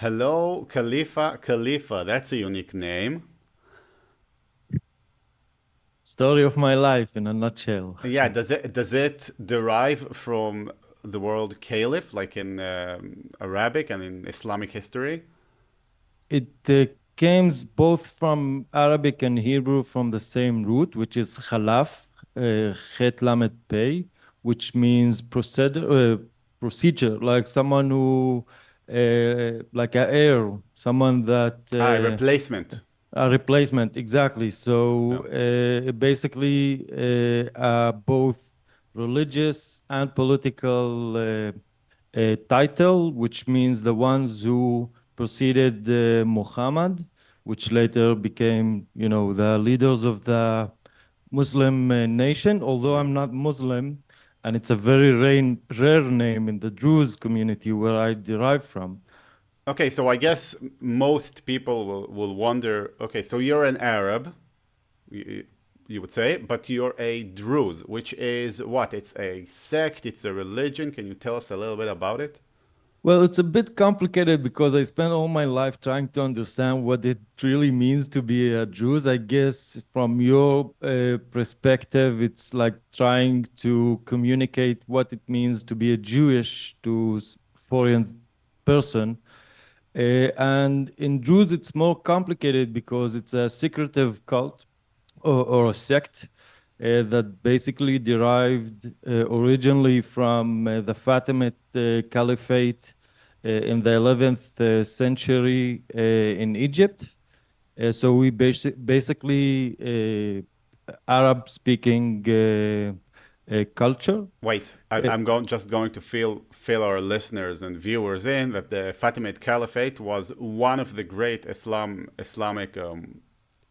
Hello, Khalifa Khalifa. That's a unique name. Story of my life in a nutshell. Yeah, does it derive from the word caliph, like in Arabic and in Islamic history? It comes both from Arabic and Hebrew from the same root, which is khalaf, chet lamet pei, which means procedure, like someone who, like a heir, someone that Ah, replacement. a replacement, exactly. Yeah. So basically, both religious and political title, which means the ones who preceded Muhammad, which later became, the leaders of the Muslim nation. Although Yeah. I'm not Muslim, and it's a very rare name in the Druze community where I derive from. Okay, so I guess most people will wonder, okay, so you're an Arab, you, you would say, but you're a Druze, which is what? It's a sect, it's a religion. Can you tell us a little bit about it? Well, it's a bit complicated because I spent all my life trying to understand what it really means to be a Druze. I guess from your perspective, it's like trying to communicate what it means to be a Jewish to foreign person. And in Druze, it's more complicated because it's a secretive cult or a sect that basically derived originally from the Fatimid Caliphate in the 11th century in Egypt. So we basically Arab-speaking culture. Wait, Uh, I'm going to fill our listeners and viewers in that the Fatimid Caliphate was one of the great Islamic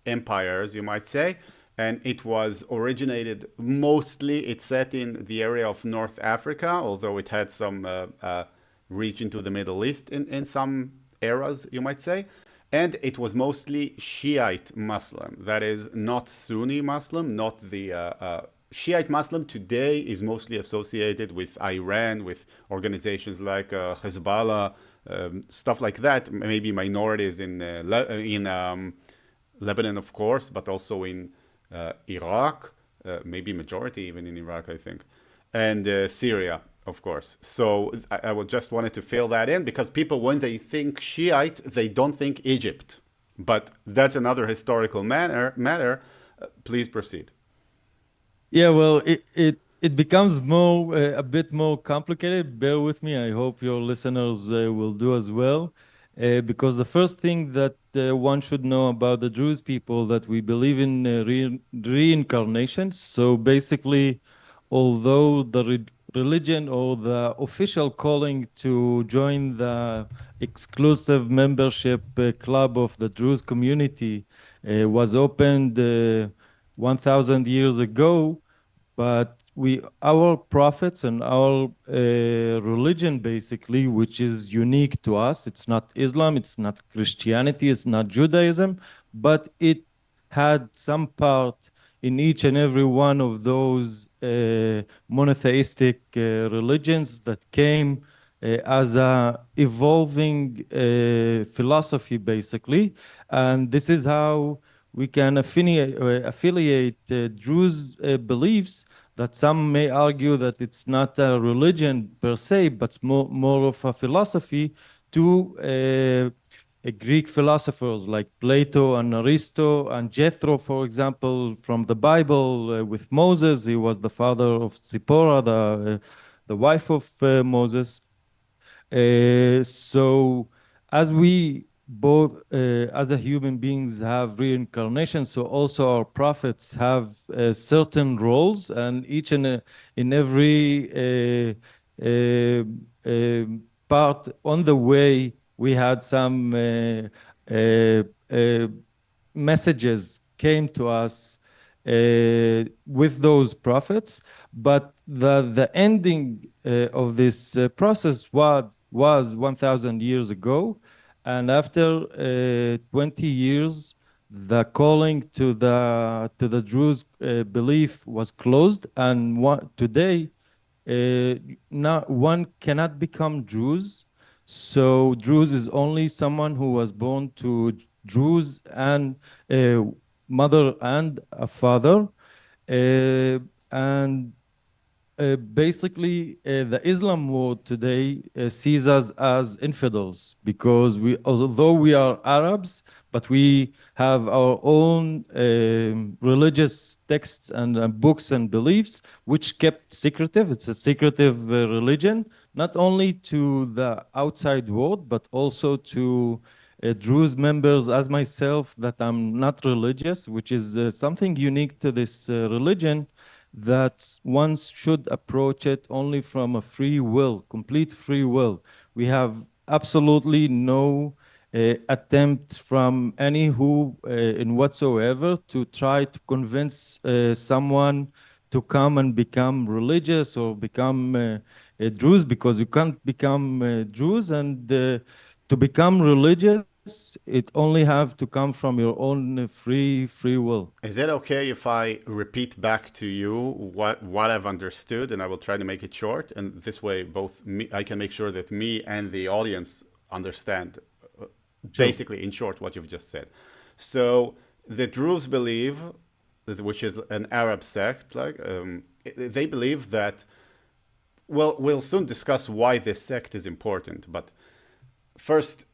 empires, you might say, and it was originated mostly. It's set in the area of North Africa, although it had some reach into the Middle East in some eras, you might say. And it was mostly Shiite Muslim, that is, not Sunni Muslim, not the Shiite Muslim today is mostly associated with Iran, with organizations like Hezbollah, stuff like that. Maybe minorities in Lebanon, of course, but also in Iraq, maybe majority even in Iraq, I think, and Syria, of course. So I would just wanted to fill that in because people, when they think Shiite, they don't think Egypt, but that's another historical matter. Please proceed. Yeah, well, it becomes more a bit more complicated. Bear with me. I hope your listeners will do as well, because the first thing that one should know about the Druze people that we believe in reincarnation. So basically, although the religion or the official calling to join the exclusive membership club of the Druze community was opened 1,000 years ago, but our prophets and our religion basically, which is unique to us, it's not Islam, it's not Christianity, it's not Judaism, but it had some part in each and every one of those monotheistic religions that came as a evolving philosophy basically. And this is how we can affiliate Druze beliefs, that some may argue that it's not a religion per se, but more of a philosophy, to Greek philosophers like Plato and Aristo and Jethro, for example, from the Bible with Moses. He was the father of Zipporah, the wife of Moses. So as we both as a human beings have reincarnation, so also our prophets have certain roles, and each and in every part on the way we had some uh, uh, messages came to us with those prophets, but the ending of this process was 1,000 years ago, and after 20 years, the calling to the Druze belief was closed, and today, now one cannot become Druze So Druze is only someone who was born to Druze and a mother and a father. And basically, the Islam world today sees us as infidels because although we are Arabs, but we have our own religious texts and books and beliefs, which kept secretive. It's a secretive religion, not only to the outside world, but also to Druze members as myself that I'm not religious, which is something unique to this religion that one should approach it only from a free will, complete free will. We have absolutely no attempt from any who in whatsoever to try to convince someone to come and become religious or become a Druze, because you can't become Druze, and to become religious it only have to come from your own free will. Is it okay if I repeat back to you what I've understood, and I will try to make it short, and this way both I can make sure that me and the audience understand Sure. basically in short what you've just said. So the Druze believe, which is an Arab sect, they believe that, well, we'll soon discuss why this sect is important, but first,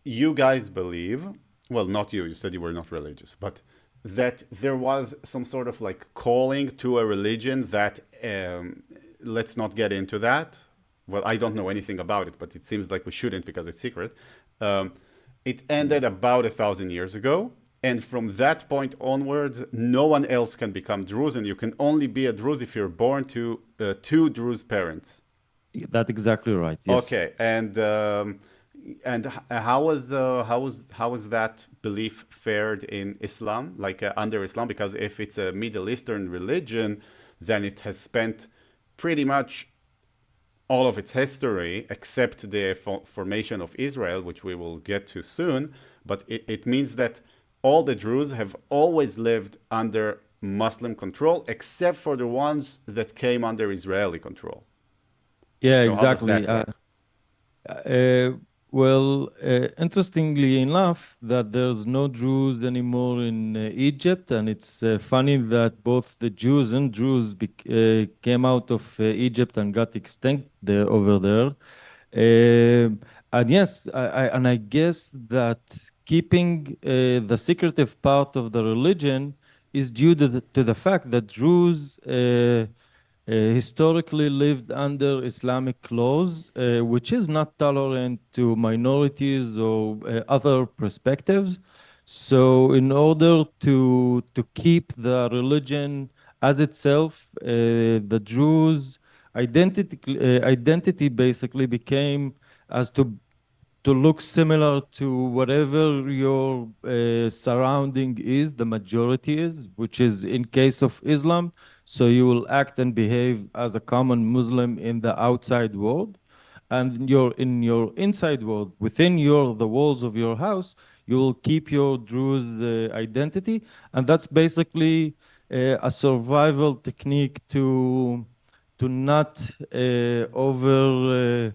you guys believe, well, not you, you said you were not religious, but that there was some sort of like calling to a religion that, let's not get into that. Well, I don't know anything about it, but it seems like we shouldn't because it's secret. Um, it ended about 1,000 years ago. And from that point onwards, no one else can become Druze, and you can only be a Druze if you're born to two Druze parents. That's exactly right. Yes. Okay, and how was that belief fared in Islam, like under Islam? Because if it's a Middle Eastern religion, then it has spent pretty much all of its history, except the formation of Israel, which we will get to soon. But it means that all the Druze have always lived under Muslim control, except for the ones that came under Israeli control. Yeah, So how does exactly. that work? Uh, well, interestingly enough, that there's no Druze anymore in Egypt, and it's funny that both the Jews and Druze came out of Egypt and got extinct there over there. And yes, I guess that keeping the secretive part of the religion is due to the fact that Druze historically lived under Islamic laws, which is not tolerant to minorities or other perspectives. So, in order to keep the religion as itself, the Druze identity basically became as to look similar to whatever your surrounding is, the majority is, which is in case of Islam. So you will act and behave as a common Muslim in the outside world, and in your inside world, within the walls of your house, you will keep your Druze identity, and that's basically a survival technique to not over.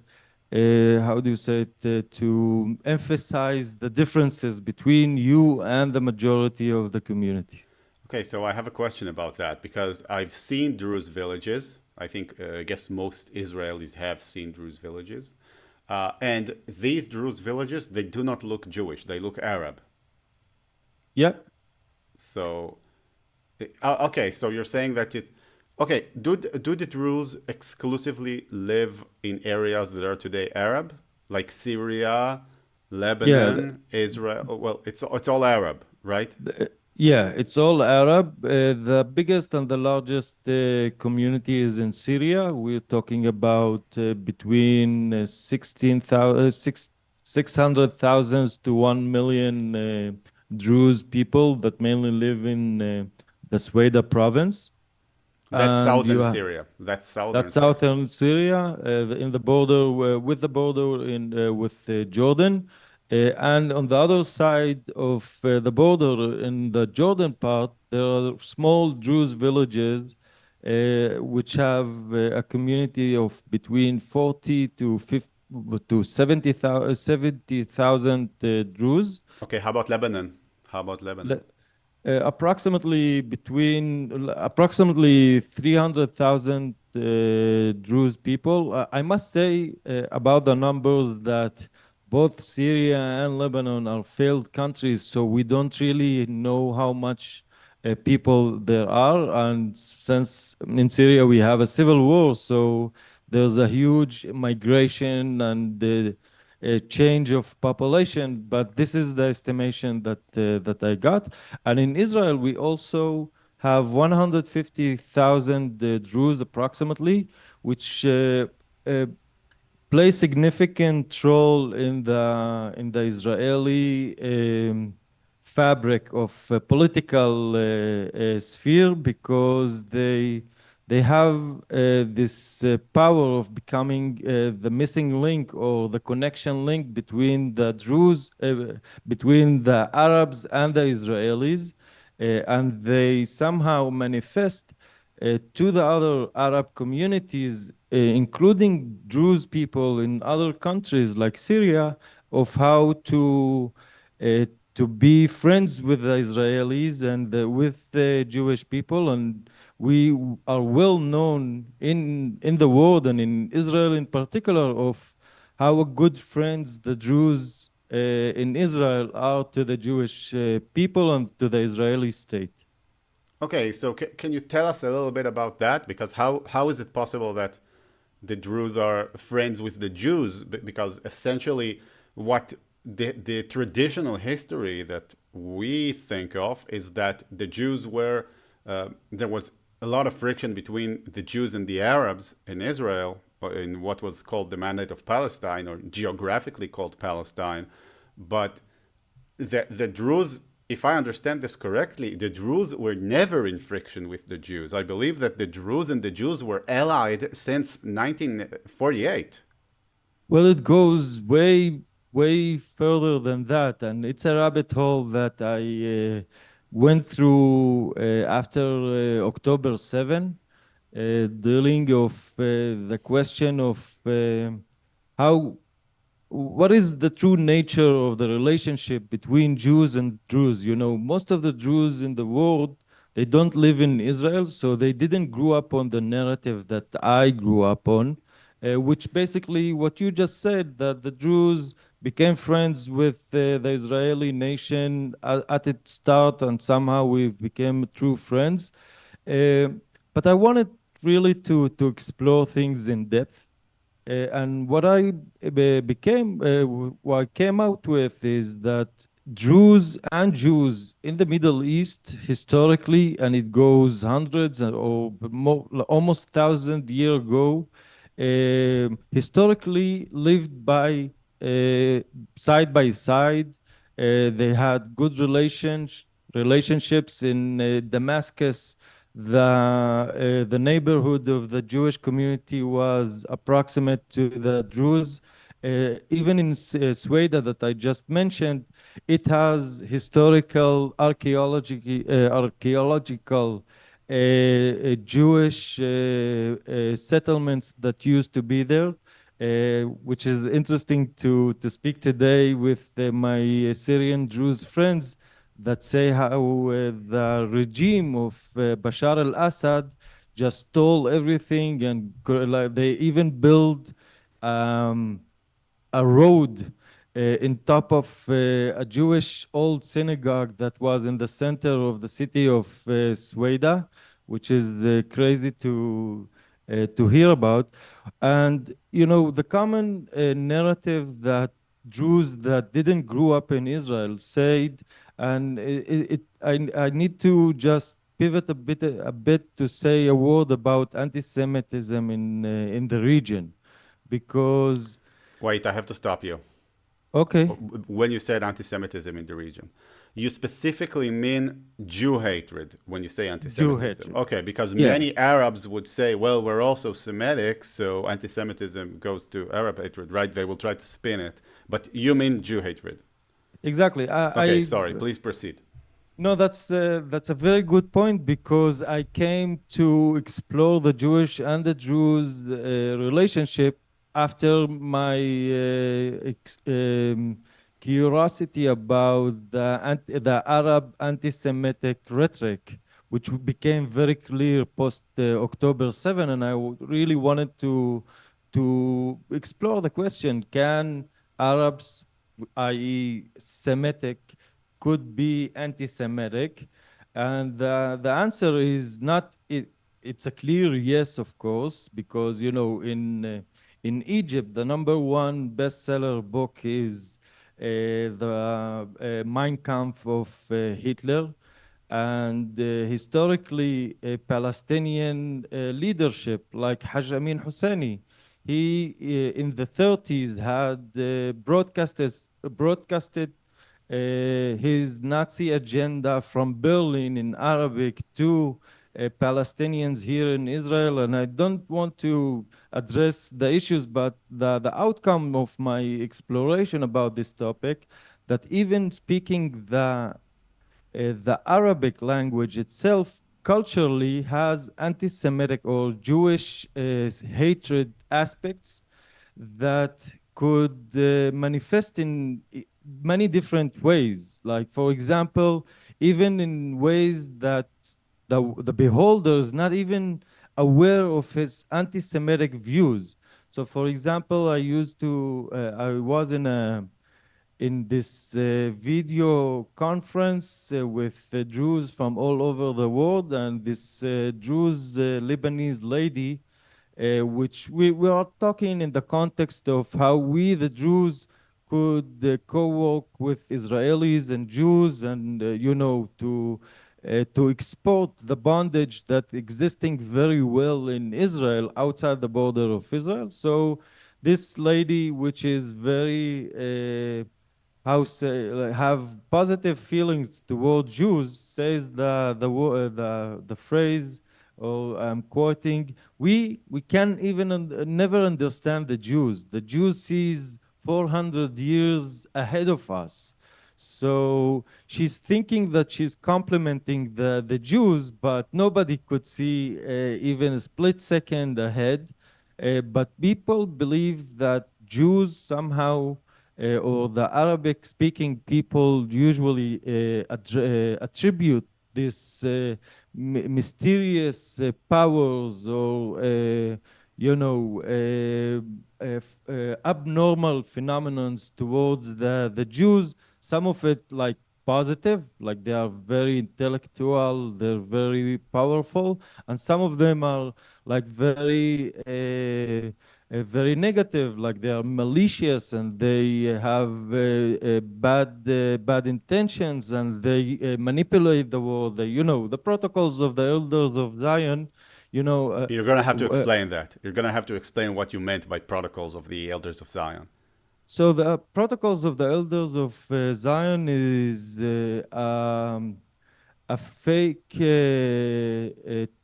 How do you say it, to emphasize the differences between you and the majority of the community. Okay, so I have a question about that because I've seen Druze villages. I think, I guess most Israelis have seen Druze villages. And these Druze villages, they do not look Jewish, they look Arab. Yeah, So, okay, so you're saying that it. Okay, do the Druze exclusively live in areas that are today Arab? Like Syria, yeah. Lebanon, Israel? Well, it's all Arab, right? Yeah, it's all Arab. The biggest and the largest community is in Syria. We're talking about between 16,000, 600,000 to 1 million Druze people that mainly live in the Sweda province. That's And southern Syria. That's southern that's Syria. southern Syria, in the border with the border in with Jordan, and on the other side of the border in the Jordan part, there are small Druze villages, which have a community of between 40 to 50, to 70,000 Druze. Okay, how about Lebanon? How about Lebanon? Approximately 300,000 Druze people. I must say about the numbers that both Syria and Lebanon are failed countries, so we don't really know how much people there are. And since in Syria we have a civil war, so there's a huge migration and change of population. But this is the estimation that I got. And in Israel, we also have 150,000 Druze approximately, which uh, play significant role in the Israeli fabric of political sphere because they have this power of becoming the missing link or the connection link between the Druze, between the Arabs and the Israelis, and they somehow manifest to the other Arab communities, including Druze people in other countries like Syria, of how uh, to be friends with the Israelis and with the Jewish people. And we are well known in the world and in Israel in particular of how good friends the Druze in Israel are to the Jewish people and to the Israeli state. Okay, so can you tell us a little bit about that? Because how is it possible that the Druze are friends with the Jews? Because essentially, what the traditional history that we think of is that the Jews were there was a lot of friction between the Jews and the Arabs in Israel, or in what was called the Mandate of Palestine, or geographically called Palestine, but the Druze, if I understand this correctly, the Druze were never in friction with the Jews. I believe that the Druze and the Jews were allied since 1948. Well, it goes way further than that, and it's a rabbit hole that I went through after October 7, dealing of the question of how what is the true nature of the relationship between Jews and Druze? You know, most of the Jews in the world, they don't live in Israel, so they didn't grow up on the narrative that I grew up on, which basically what you just said, that the Jews became friends with the Israeli nation at its start, and somehow we've become true friends. Uh, but I wanted really to explore things in depth. And what I what I came out with is that Druze and Jews in the Middle East historically, and it goes hundreds or more, almost 1,000 years ago, historically lived uh, side by side. They had good relationships in Damascus. The neighborhood of the Jewish community was approximate to the Druze. Even in Sweden that I just mentioned, it has historical archaeological Jewish settlements that used to be there, which is interesting to speak today with my Syrian Druze friends that say how the regime of Bashar al-Assad just stole everything, and like, they even built um, a road in top of a Jewish old synagogue that was in the center of the city of Sweda, which is crazy to hear about. And you know, the common narrative that Jews that didn't grow up in Israel said, and I need to just pivot a bit to say a word about anti-Semitism in the region, because Wait, I have to stop you. okay, When you said anti-Semitism in the region, you specifically mean Jew hatred when you say Jew anti-Semitism. hatred. Okay, because Yeah, many Arabs would say, well, we're also Semitic, so anti-Semitism goes to Arab hatred, right? They will try to spin it. But you mean Jew hatred. exactly. Okay, sorry, please proceed. No, that's a very good point because I came to explore the Jewish and the Jews relationship after my curiosity about the Arab anti-Semitic rhetoric, which became very clear post October 7, and really wanted to explore the question: can Arabs, i.e., Semitic, could be anti-Semitic? And the answer is not. It's a clear yes, of course, because in Egypt, the number one bestseller book is the Mein Kampf of Hitler. And historically, a Palestinian leadership like Haj Amin Husseini, he in the 30s had broadcasted his Nazi agenda from Berlin in Arabic to Palestinians here in Israel. And I don't want to address the issues, but the outcome of my exploration about this topic, that even speaking the Arabic language itself culturally has anti-Semitic or Jewish hatred aspects that could manifest in many different ways. Like, for example, even in ways that the beholder is not even aware of his anti-Semitic views. So, for example, I was in this video conference with Druze from all over the world, and this Druze Lebanese lady, which we are talking in the context of how we, the Druze, could co-work with Israelis and Jews, and to export the bondage that existing very well in Israel outside the border of Israel. So this lady, which is very how say like, have positive feelings toward Jews, says the phrase, or I'm quoting, we can even never understand the Jews. The Jews sees 400 years ahead of us. So she's thinking that she's complimenting the Jews, but nobody could see even a split second ahead. But people believe that Jews somehow or the Arabic speaking people usually attribute this mysterious powers or abnormal phenomenons towards the Jews. Some of it like positive, like they are very intellectual, they're very powerful, and some of them are like very negative, like they are malicious and they have bad intentions, and they manipulate the world. The protocols of the elders of Zion, you know. You're going to have to explain that. You're going to have to explain what you meant by protocols of the elders of Zion. So the protocols of the elders of Zion is a fake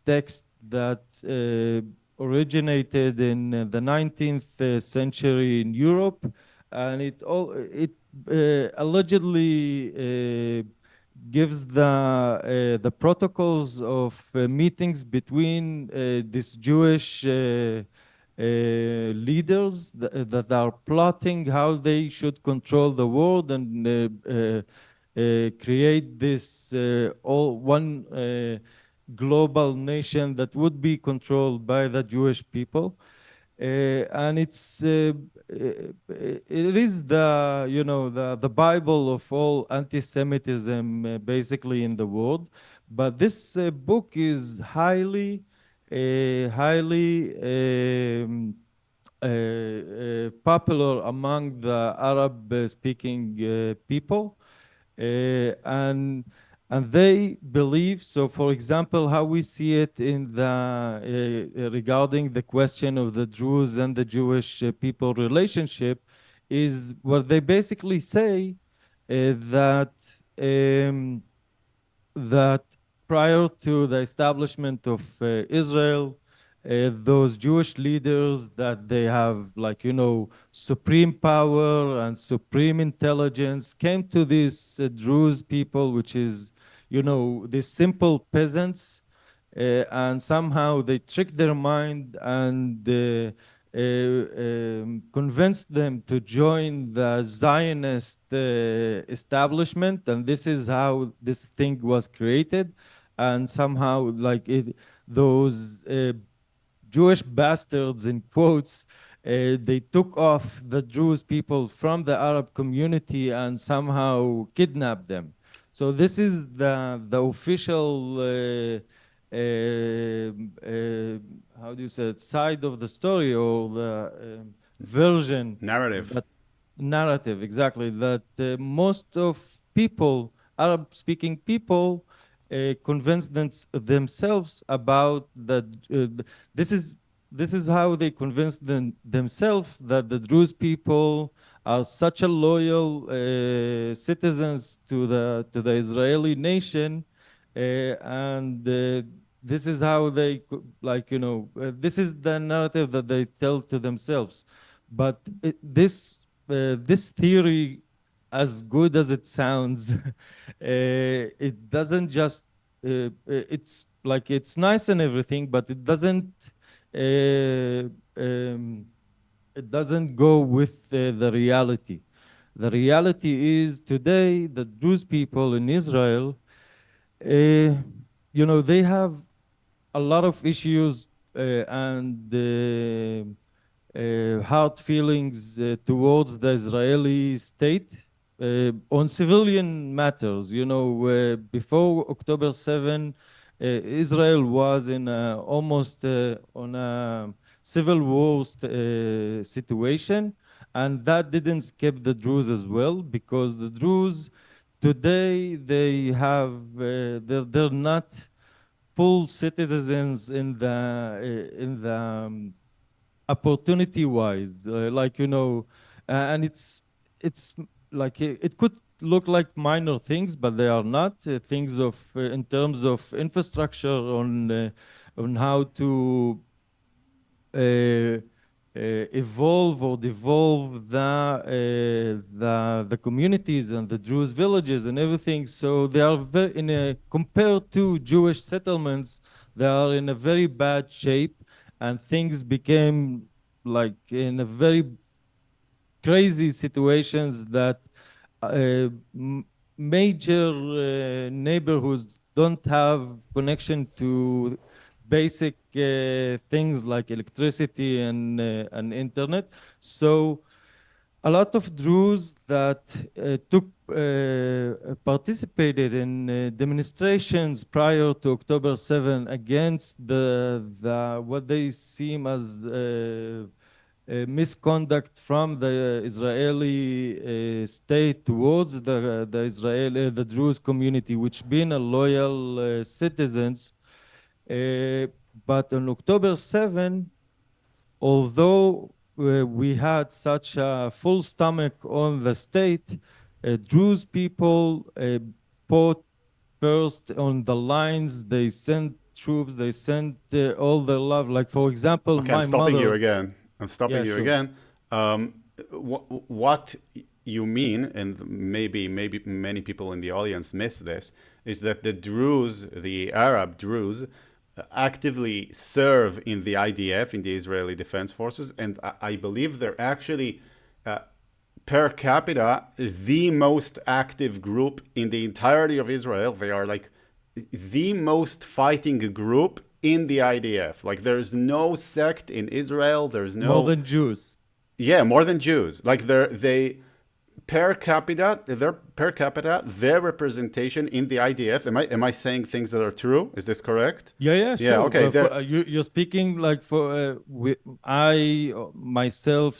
text that originated in the 19th century in Europe, and it allegedly gives the protocols of meetings between these Jewish leaders that are plotting how they should control the world and create this all one global nation that would be controlled by the Jewish people. And it is the Bible of all anti-Semitism basically in the world. But this book is highly popular among the Arab speaking people. And they believe, so for example, how we see it in the regarding the question of the Druze and the Jewish people relationship, is what they basically say that that prior to the establishment of Israel, those Jewish leaders, that they have, like, supreme power and supreme intelligence, came to these Druze people, which is, these simple peasants, and somehow they tricked their mind and convinced them to join the Zionist establishment, and this is how this thing was created. And somehow, those Jewish bastards, in quotes, they took off the Druze people from the Arab community and somehow kidnapped them. So this is the official how do you say it, side of the story, or the version, Narrative. that narrative, exactly, that most of people, Arab speaking people, convince themselves about that. This is this is how they convince themselves that the Druze people are such a loyal citizens to the Israeli nation, and this is how they this is the narrative that they tell to themselves. But this theory, as good as it sounds, it doesn't just it's like it's nice and everything, but uh, um, it doesn't go with the reality. The reality is today the Druze people in Israel, uh, they have a lot of issues and hard feelings towards the Israeli state on civilian matters. Before October 7, Israel was in almost on a civil war situation, and that didn't skip the Druze as well, because the Druze today they're not full citizens in the opportunity wise, and it's like it could look like minor things, but they are not things of in terms of infrastructure, on how to evolve or devolve the communities and the Jewish villages and everything. So they are very compared to Jewish settlements, they are in a very bad shape, and things became like in a very crazy situations that uh, major neighborhoods don't have connection to basic things like electricity and internet. So a lot of Druze that took participated in demonstrations prior to October 7 against the what they seem as misconduct from the Israeli state towards the Druze community, which been a loyal citizens. Uh, but on October 7, although we had such a full stomach on the state, Druze people fought first on the lines. They sent troops. They sent all their love. Like, for example, Okay, I'm my stopping you mother. again. I'm stopping Yeah, you sure. again. What you mean, and maybe many people in the audience miss this, is that the Druze, the Arab Druze, actively serve in the IDF, in the Israeli Defense Forces, and I believe they're actually per capita the most active group in the entirety of Israel. They are like the most fighting group in the IDF. Like there's no sect in Israel. There's More no, than Jews. yeah, more than Jews. Like they per capita their representation in the IDF. Am I saying things that are true? Is this correct? Yeah, yeah, Yeah. sure. Okay. But They're you're speaking like for I myself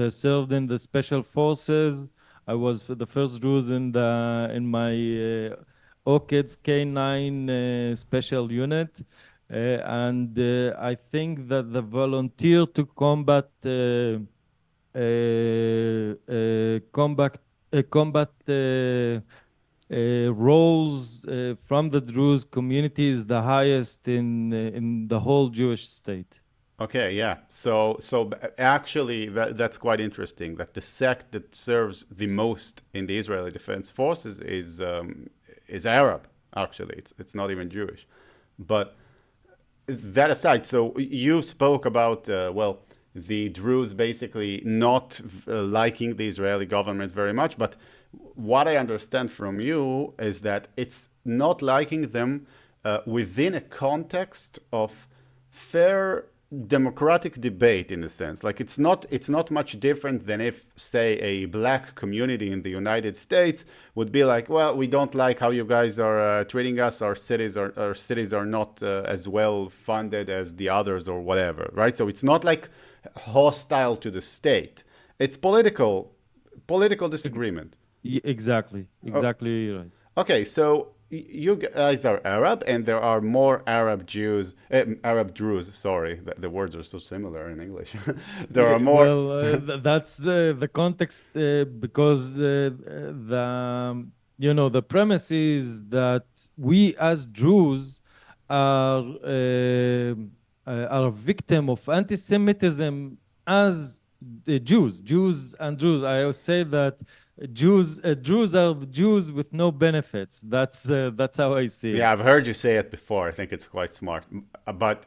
served in the special forces. I was for the first Druze in my ORCID's K9 special unit, and I think that the volunteer to combat roles from the Druze community is the highest in the whole Jewish state. Okay, yeah. So actually, that's quite interesting. That the sect that serves the most in the Israeli Defense Forces is Arab. Actually, it's not even Jewish. But that aside, so you spoke about well, the Druze basically not liking the Israeli government very much. But what I understand from you is that it's not liking them within a context of fair democratic debate, in a sense. Like it's not much different than if, say, a black community in the United States would be like, well, we don't like how you guys are treating us. Our cities are not as well funded as the others, or whatever, right? So it's not like hostile to the state. It's political disagreement. Exactly, Oh, exactly right. okay, so you guys are Arab, and there are more Arab Druze. Sorry, the words are so similar in English. There are Yeah, more. well, that's the context because the the premise is that we as Jews are a victim of anti-Semitism as the Jews and Jews. I always say that Jews are Jews with no benefits. That's how I see it. Yeah, I've heard you say it before. I think it's quite smart. But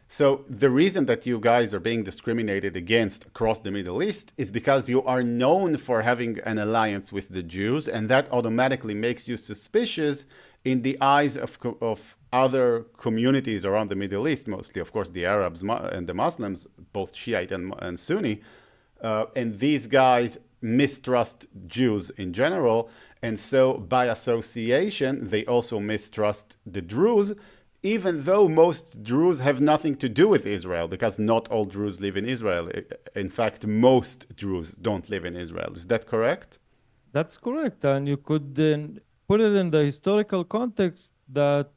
so the reason that you guys are being discriminated against across the Middle East is because you are known for having an alliance with the Jews, and that automatically makes you suspicious in the eyes of other communities around the Middle East, mostly, of course, the Arabs and the Muslims, both Shiite and Sunni. And these guys mistrust Jews in general. And so, by association, they also mistrust the Druze, even though most Druze have nothing to do with Israel, because not all Druze live in Israel. In fact, most Druze don't live in Israel. Is that correct? That's correct. And you could then put it in the historical context that,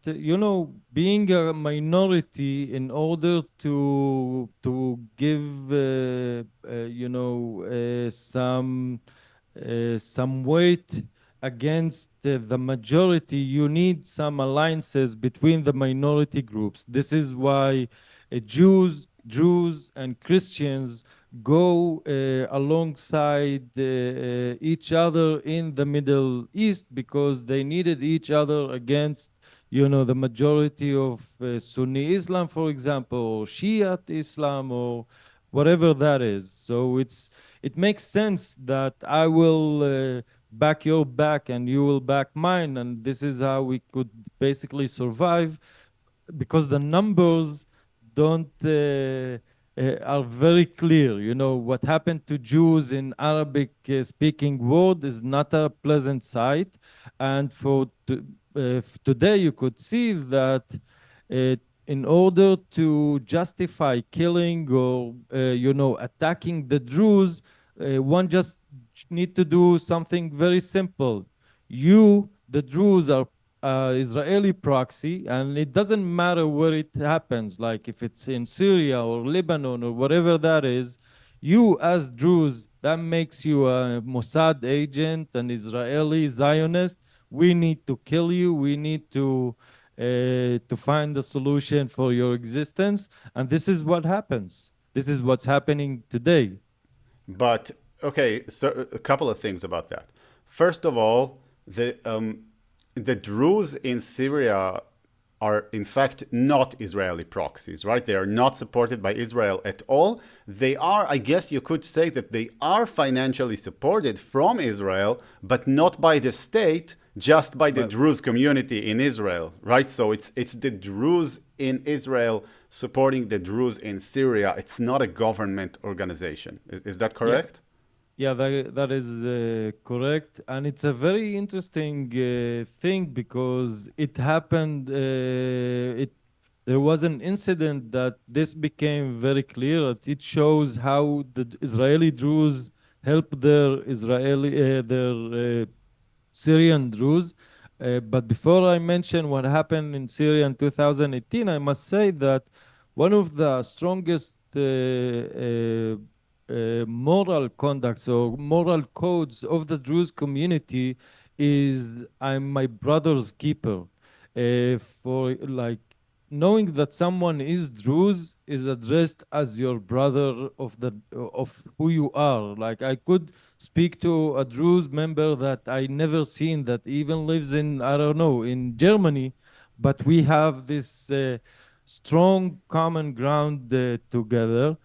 being a minority in order to give, some weight against the majority, you need some alliances between the minority groups. This is why Jews and Christians go alongside each other in the Middle East because they needed each other against, the majority of Sunni Islam, for example, or Shia Islam, or whatever that is. So it makes sense that I will back your back and you will back mine, and this is how we could basically survive because the numbers don't are very clear. What happened to Jews in Arabic speaking world is not a pleasant sight, and today you could see that in order to justify killing or attacking the Druze, one just need to do something very simple. You, the Druze, are Israeli proxy, and it doesn't matter where it happens, like if it's in Syria or Lebanon or whatever that is. You, as Druze, that makes you a Mossad agent, an Israeli Zionist. We need to kill you. We need to find a solution for your existence, and this is what happens. This is what's happening today. But okay, so a couple of things about that. First of all, the Druze in Syria are in fact not Israeli proxies, right? They are not supported by Israel at all. They are, I guess you could say that they are financially supported from Israel, but not by the state, just by the Well, Druze community in Israel, right? So it's the Druze in Israel supporting the Druze in Syria. It's not a government organization. Is that yeah, correct? yeah, that is correct, and it's a very interesting thing because it happened. It There was an incident that this became very clear. It shows how the Israeli Druze help their Syrian Druze. But before I mention what happened in Syria in 2018, I must say that one of the strongest moral conducts or moral codes of the Druze community is I'm my brother's keeper. For like knowing that someone is Druze is addressed as your brother of who you are. Like I could speak to a Druze member that I never seen that even lives in I don't know in Germany, but we have this strong common ground together.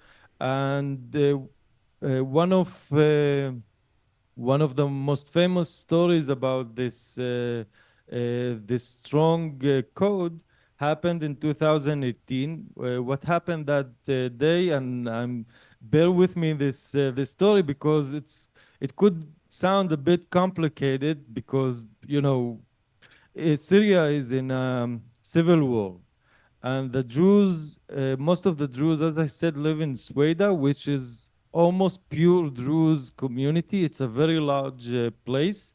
And one of one of the most famous stories about this strong code happened in 2018. What happened that day, and bear with me this story because it could sound a bit complicated because Syria is in civil war, and the Druze, most of the Druze, as I said, live in Sweden, which is almost pure Druze community. It's a very large place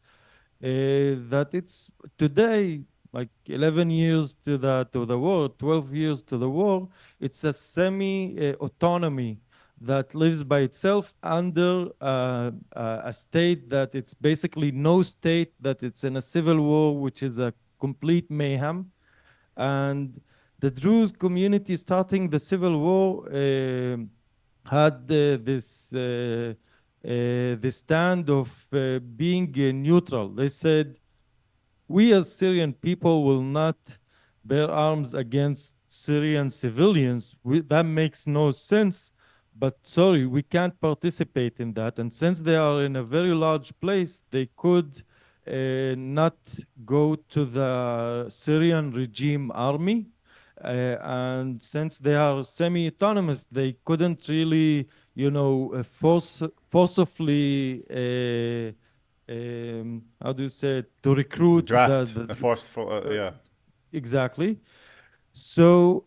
that it's today like 11 years to the war, 12 years to the war. It's a semi autonomy that lives by itself under a state that it's basically no state, that it's in a civil war, which is a complete mayhem. And the Druze community starting the civil war had this stand of being neutral. They said, we as Syrian people will not bear arms against Syrian civilians. That makes no sense. But sorry, we can't participate in that. And since they are in a very large place, they could not go to the Syrian regime army. And since they are semi-autonomous, they couldn't really, forcibly how do you say it, to recruit Draft a forceful, uh, yeah. exactly. So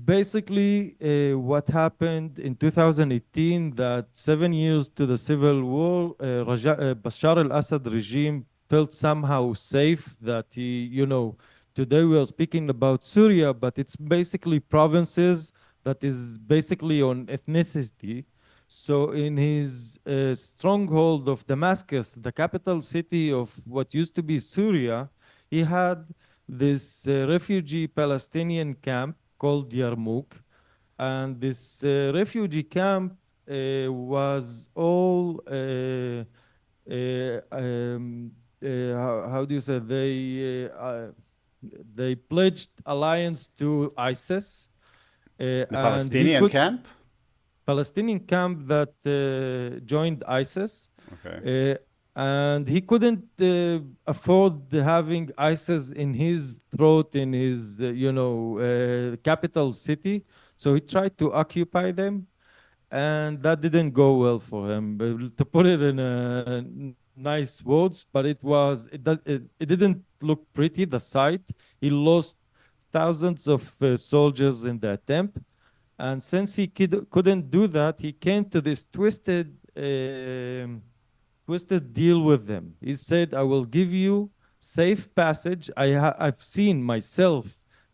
basically, what happened in 2018, that 7 years to the civil war, Bashar al-Assad regime felt somehow safe that today we are speaking about Syria, but it's basically provinces that is basically on ethnicity. So in his stronghold of Damascus, the capital city of what used to be Syria, he had this refugee Palestinian camp called Yarmouk. And this refugee camp was all, how do you say, they pledged alliance to ISIS. The And he Palestinian could, camp? Palestinian camp that joined ISIS, Okay. uh, and he couldn't afford having ISIS in his throat in his capital city, so he tried to occupy them, and that didn't go well for him. But to put it in nice words, but it didn't look pretty. The sight, he lost thousands of soldiers in the attempt. And since he couldn't do that, he came to this twisted deal with them. He said, I will give you safe passage. I've seen myself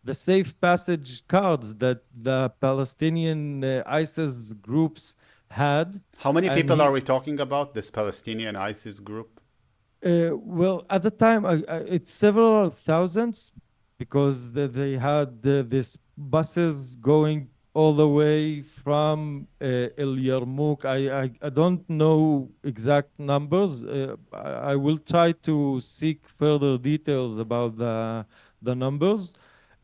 the safe passage cards that the Palestinian ISIS groups had. How many And people are we talking about, this Palestinian ISIS group? well, at the time, it's several thousands because they had these buses going all the way from El Yarmouk. I don't know exact numbers. I will try to seek further details about the numbers,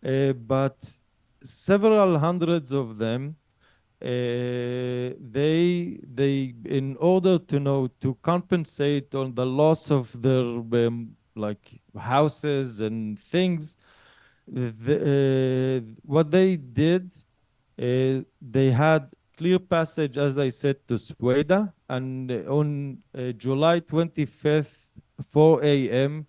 but several hundreds of them, they in order to know to compensate on the loss of their like houses and things, what they did, they had clear passage, as I said, to Sweden. And on July 25th, 4 a.m.,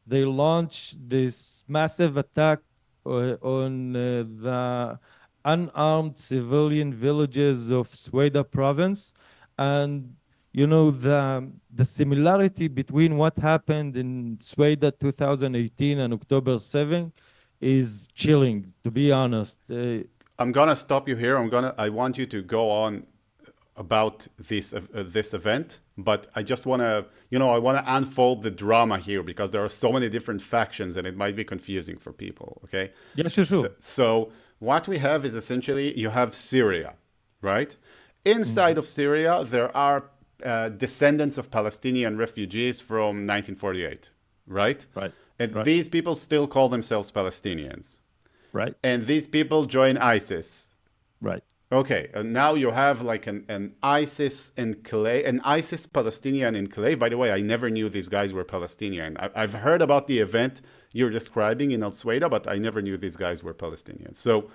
they launched this massive attack on the unarmed civilian villages of Sweden province. And the similarity between what happened in Sweden 2018 and October 7 is chilling, to be honest. I'm gonna stop you here. I want you to go on about this event, but I just wanna, I wanna unfold the drama here because there are so many different factions and it might be confusing for people. Okay. Yeah, sure, sure. So what we have is essentially you have Syria, right? Inside Mhm. of Syria, there are descendants of Palestinian refugees from 1948, right? Right, And right, these people still call themselves Palestinians. right, And these people join ISIS. right. Okay, now you have like an ISIS enclave, an ISIS Palestinian enclave. By the way, I never knew these guys were Palestinian. I've heard about the event you're describing in Al Suwaida, but I never knew these guys were Palestinian. So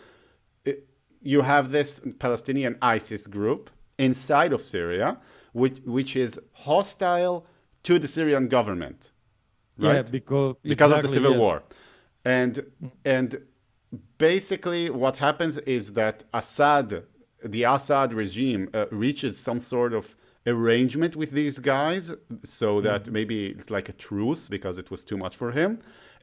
you have this Palestinian ISIS group inside of Syria, which is hostile to the Syrian government, Yeah, right? because Because of the exactly, civil yes. war. And basically what happens is that the Assad regime reaches some sort of arrangement with these guys so that Mhm. maybe it's like a truce because it was too much for him.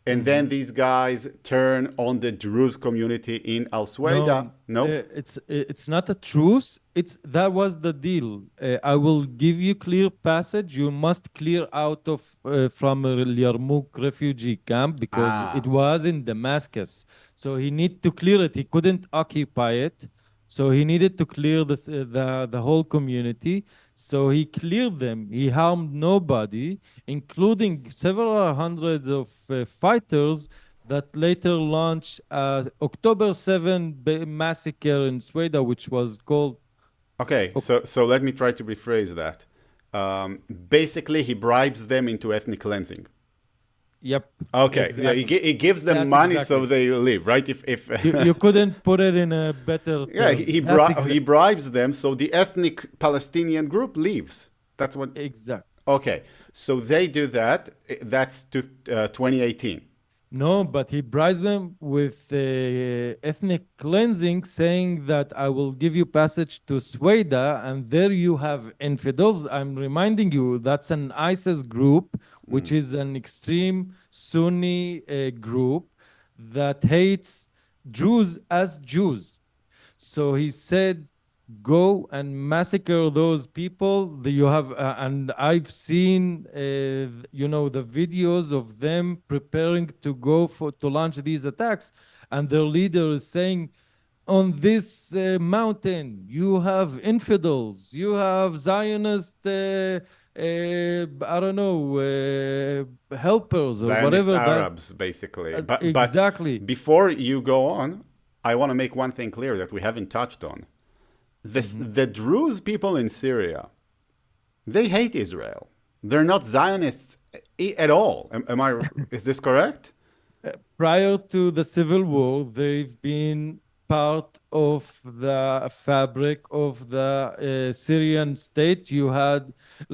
And then Mhm. these guys turn on the Druze community in Al Suwaida. No, No? it's not a truce. It's that was the deal. I will give you clear passage. You must clear out of from Yarmouk refugee camp because it Ah, was in Damascus. So he need to clear it. He couldn't occupy it. So he needed to clear the whole community. So he cleared them. He harmed nobody, including several hundreds of fighters that later launched October 7 massacre in Sweden, which was called. okay. Oc- So let me try to rephrase that. Basically, he bribes them into ethnic cleansing. Yep, Okay, yeah, exactly. he gives them That's money so exactly. they leave, right? If You couldn't put it in a better yeah, terms. That's he bribes them so the ethnic Palestinian group leaves. That's what. exact. Okay, so they do that. That's to 2018. No, but he bribes them with ethnic cleansing, saying that I will give you passage to Sweda, and there you have infidels. I'm reminding you that's an ISIS group, which is an extreme Sunni group that hates Jews as Jews. So he said, "Go and massacre those people." You have, and I've seen, the videos of them preparing to go for to launch these attacks, and their leader is saying, "On this mountain, you have infidels, you have Zionist." I don't know, helpers or Zionist whatever that Arabs, basically. But exactly. before you go on, I want to make one thing clear that we haven't touched on. Mhm. The Druze people in Syria, they hate Israel. They're not Zionists at all. Is this correct? Prior to the civil war, they've been part of the fabric of the Syrian state. You had,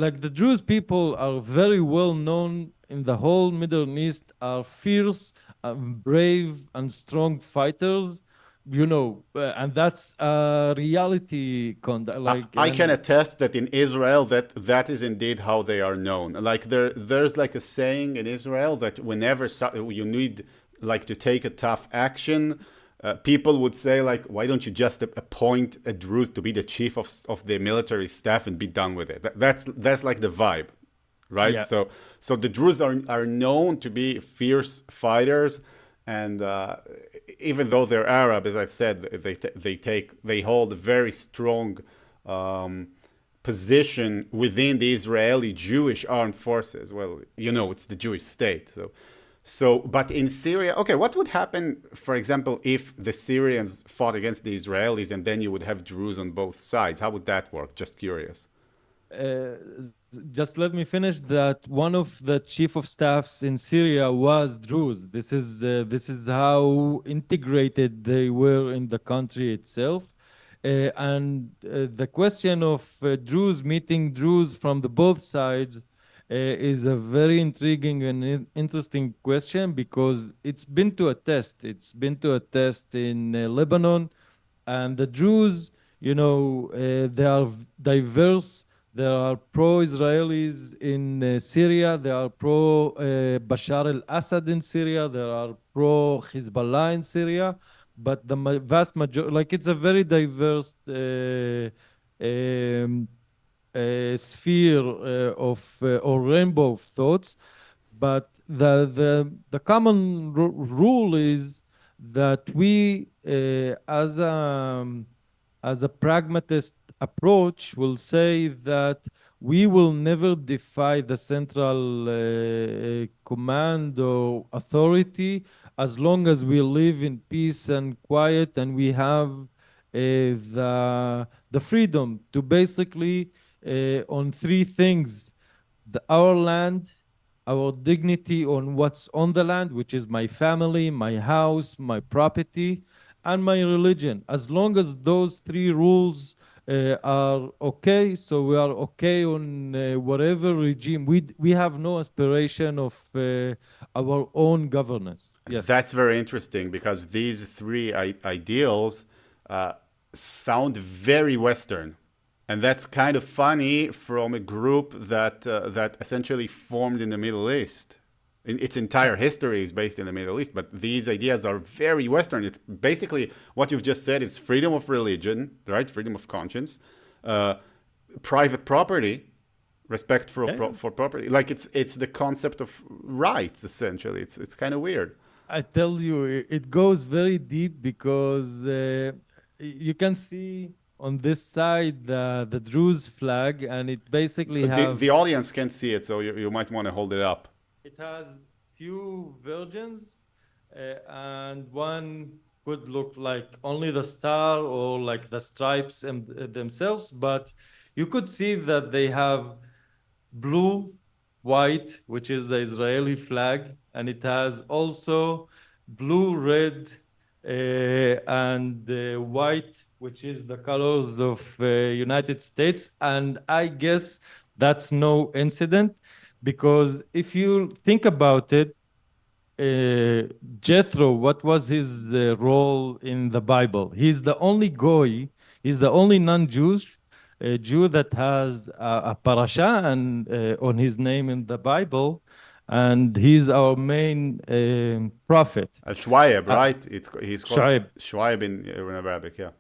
like, the Druze people are very well known in the whole Middle East, are fierce, brave, and strong fighters. And that's a reality, like, I can and attest that in Israel that is indeed how they are known. Like there's like a saying in Israel that whenever you need like to take a tough action, people would say like, why don't you just appoint a Druze to be the chief of the military staff and be done with it? That's like the vibe, right? yeah. So the Druze are known to be fierce fighters, and even though they're Arab, as I've said, they hold a very strong um, position within the Israeli Jewish armed forces. Well, it's the Jewish state. But in Syria, okay, what would happen, for example, if the Syrians fought against the Israelis and then you would have Druze on both sides? How would that work? Just curious. uh, just let me finish that one of the chief of staffs in Syria was Druze. This is how integrated they were in the country itself. And the question of Druze meeting Druze from the both sides is a very intriguing and interesting question because it's been to a test. It's been to a test in Lebanon, and the Druze, they are diverse. There are pro-Israelis in Syria. There are pro-Bashar al-Assad in Syria. There are pro-Hezbollah in Syria. But the vast majority, like, it's a very diverse um, sphere or rainbow of thoughts. But the common rule is that we, as a pragmatist approach, will say that we will never defy the central command or authority as long as we live in peace and quiet, and we have the freedom to basically on three things: our land, our dignity on what's on the land, which is my family, my house, my property, and my religion. As long as those three rules are okay, so we are okay on whatever regime. We have no aspiration of our own governance. Yes. That's very interesting because these three ideals uh, sound very Western, and that's kind of funny from a group that essentially formed in the Middle East. Its entire history is based in the Middle East, but these ideas are very Western. It's basically what you've just said is freedom of religion, right? Freedom of conscience, uh, private property, respect Yeah. for property. Like it's the concept of rights essentially. It's kind of weird. I tell you, it goes very deep because you can see on this side the Druze flag, and it basically have The audience can't see it, so you might want to hold it up. it has few virgins, and one could look like only the star or like the stripes themselves, but you could see that they have blue, white, which is the Israeli flag, and it has also blue, red, and white, which is the colors of United States. And I guess that's no incident because if you think about it, Jethro, what was his role in the Bible? He's the only goy, he's the only non-Jewish Jew that has a parasha and on his name in the Bible, and he's our main prophet. Shwaib, Uh, right? He's called Shuaib. Shwaib in Arabic. Yeah.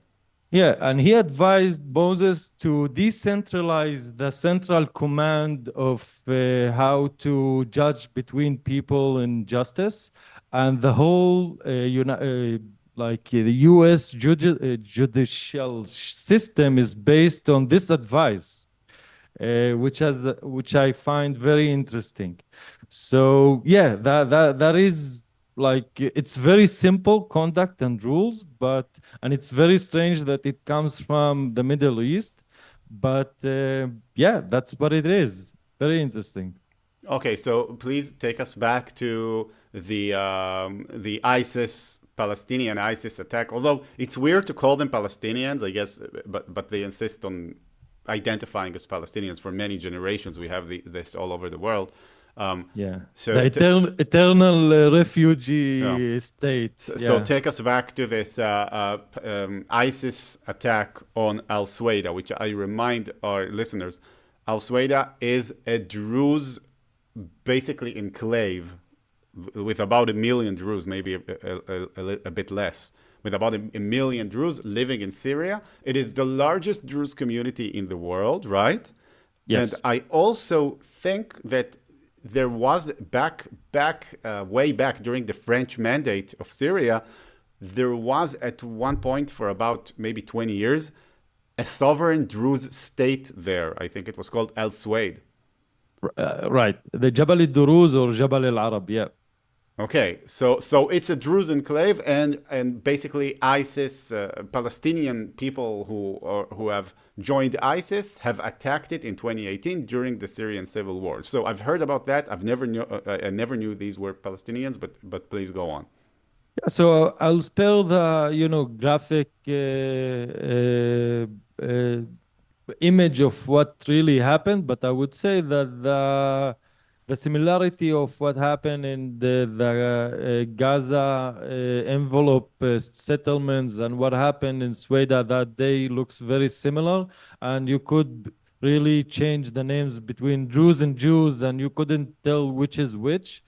Yeah, and he advised Moses to decentralize the central command of how to judge between people in justice, and the whole the U.S. Judicial system is based on this advice, which I find very interesting. So yeah, that is like it's very simple conduct and rules, but and it's very strange that it comes from the Middle East, but yeah, that's what it is. Very interesting. Okay, so please take us back to the ISIS Palestinian ISIS attack. Although it's weird to call them Palestinians, I guess, but they insist on identifying as Palestinians for many generations. We have this all over the world. Yeah, the So eternal yeah. refugee state. So Yeah. take us back to this ISIS attack on Al Suwaida, which I remind our listeners, Al Suwaida is a Druze, basically enclave with about 1 million Druze, maybe a bit less, with about a million Druze living in Syria. It is the largest Druze community in the world, right? And Yes. I also think that there was way back during the French mandate of Syria, there was at one point for about maybe 20 years a sovereign Druze state there. I think it was called Al Suwaid. Right. The Jabal al-Duruz or Jabal al-Arab. Yeah. Okay, so it's a Druze enclave, and basically ISIS, Palestinian people who have joined ISIS have attacked it in 2018 during the Syrian civil war. So I've heard about that. I never knew these were Palestinians, but please go on. Yeah, so I'll spare the graphic image of what really happened, but I would say that the similarity of what happened in the Gaza envelope settlements and what happened in Sweden that day looks very similar, and you could really change the names between Druze and Jews, and you couldn't tell which is which.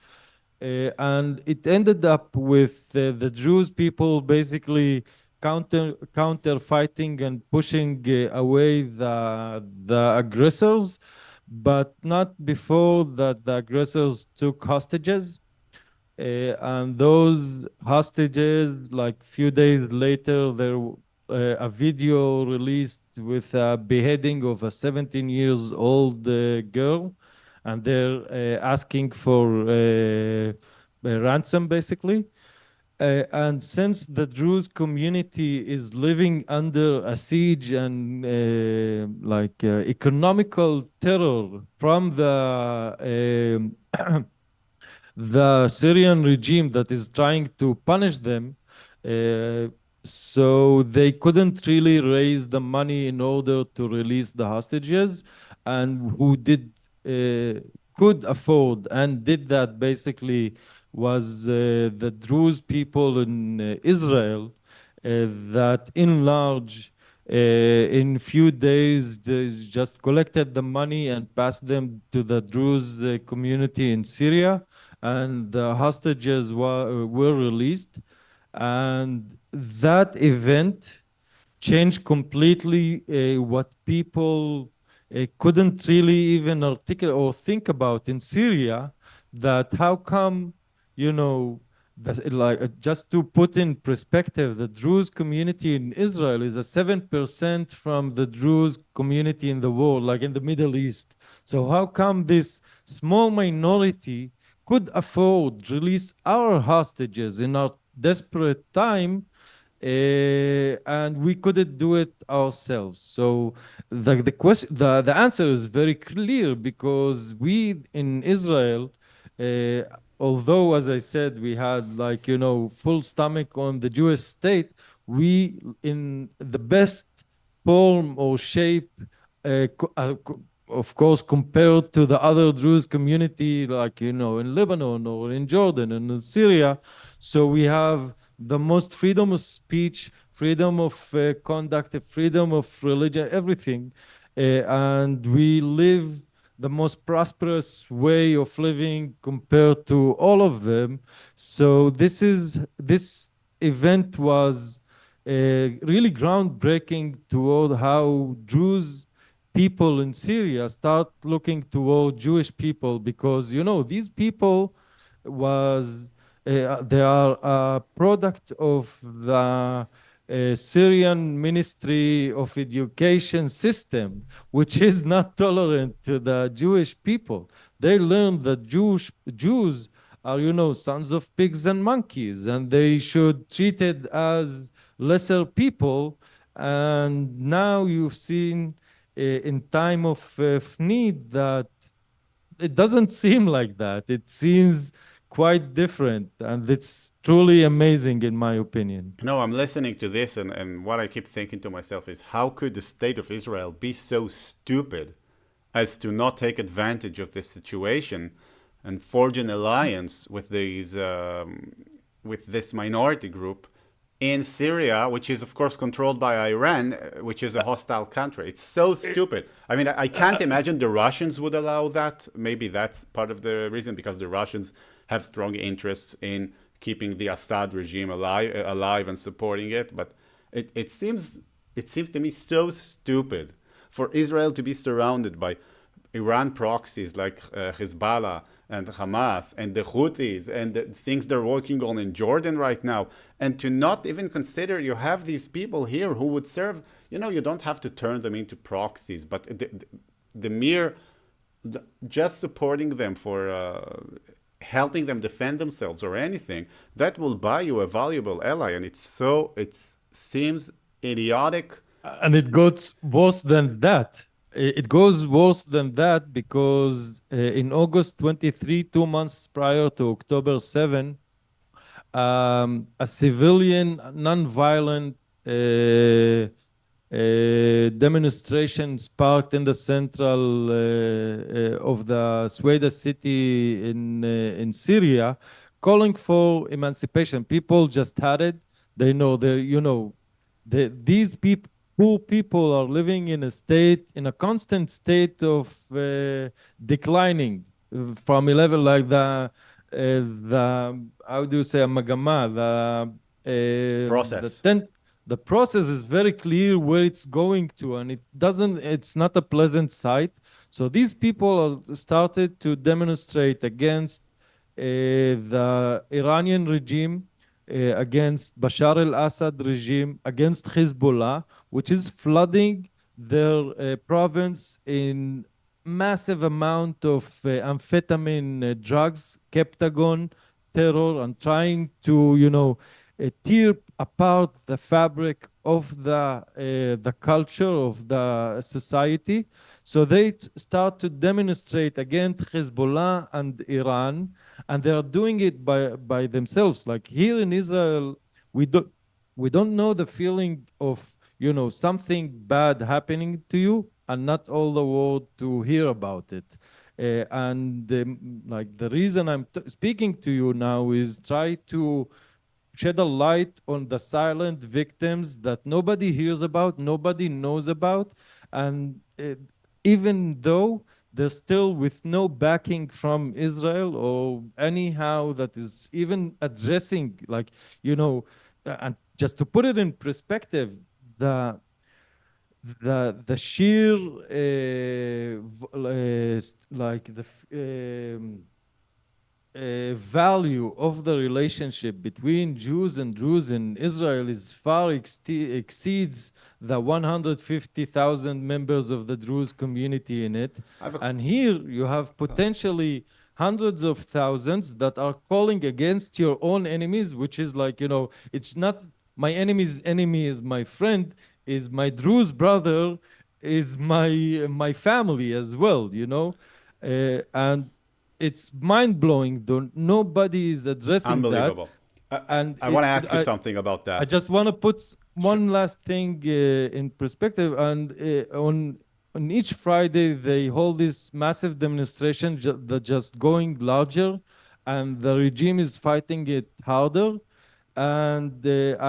And it ended up with the Druze people basically counter fighting and pushing away the aggressors, but not before that the aggressors took hostages. And those hostages, like few days later, a video released with a beheading of a 17 years old girl, and they're asking for a ransom, basically. And since the Druze community is living under a siege and economical terror from the Syrian regime that is trying to punish them, uh, so they couldn't really raise the money in order to release the hostages, and who did could afford and did that basically was the Druze people in Israel that in large in few days they just collected the money and passed them to the Druze community in Syria, and the hostages were released. And that event changed completely what people couldn't really even articulate or think about in Syria. That how come, you know, just to put in perspective, the Druze community in Israel is a 7% from the Druze community in the world, like in the Middle East. So how come this small minority could afford release our hostages in our desperate time, and we couldn't do it ourselves? So the answer is very clear, because we in Israel, uh, although as I said we had, like, full stomach on the Jewish state, we in the best form or shape, of course, compared to the other Druze community, like, in Lebanon or in Jordan and in Syria. So we have the most freedom of speech, freedom of conduct, freedom of religion, everything. And we live the most prosperous way of living compared to all of them. So this event was really groundbreaking toward how Druze people in Syria start looking toward Jewish people, because these people was they are a product of the Syrian Ministry of Education system, which is not tolerant to the Jewish people. They learned that Jews are, sons of pigs and monkeys, and they should treated as lesser people. And now you've seen in time of need that it doesn't seem like that. It seems quite different, and it's truly amazing, in my opinion. No, I'm listening to this, and what I keep thinking to myself is how could the state of Israel be so stupid as to not take advantage of this situation and forge an alliance with with this minority group in Syria, which is of course controlled by Iran, which is a hostile country. It's so stupid. I mean, I can't imagine the Russians would allow that. Maybe that's part of the reason, because the Russians have strong interests in keeping the Assad regime alive and supporting it. But it seems to me so stupid for Israel to be surrounded by Iran proxies like Hezbollah and Hamas and the Houthis and the things they're working on in Jordan right now, and to not even consider you have these people here who would serve. You don't have to turn them into proxies, but the mere just supporting them for helping them defend themselves or anything, that will buy you a valuable ally. And it seems idiotic. And it goes worse than that. It goes worse than that because in August 23, 2 months prior to October 7, a civilian, non-violent demonstration sparked in the central of the Sueda city in Syria, calling for emancipation. People just had it. They know these people, poor people, are living in a constant state of declining from 11, like the how do you say, magama, the Process. 10th. The process is very clear where it's going to, and it's not a pleasant sight. So these people started to demonstrate against the Iranian regime, against Bashar al-Assad regime, against Hezbollah, which is flooding their province in massive amount of amphetamine drugs, Keptagon, terror and trying to, tear apart the fabric of the culture of the society. So they start to demonstrate against Hezbollah and Iran, and they are doing it by themselves. Like here in Israel, we don't we don't know the feeling of something bad happening to you and not all the world to hear about it. And like the reason I'm speaking to you now is try to shed a light on the silent victims that nobody hears about, nobody knows about, and even though they're still with no backing from Israel or anyhow that is even addressing, like, and just to put it in perspective, the the sheer like value of the relationship between Jews and Druze in Israel is far exceeds the 150,000 members of the Druze community in it. I have a And here you have potentially hundreds of thousands that are calling against your own enemies, which is like, it's not my enemy's enemy is my friend, is my Druze brother, is my family as well, and it's mind blowing. Though nobody is addressing that, unbelievable. and I want to ask you something about I that. just want to put Sure. one last thing in perspective. And on each Friday they hold this massive demonstration that just going larger, and the regime is fighting it harder. And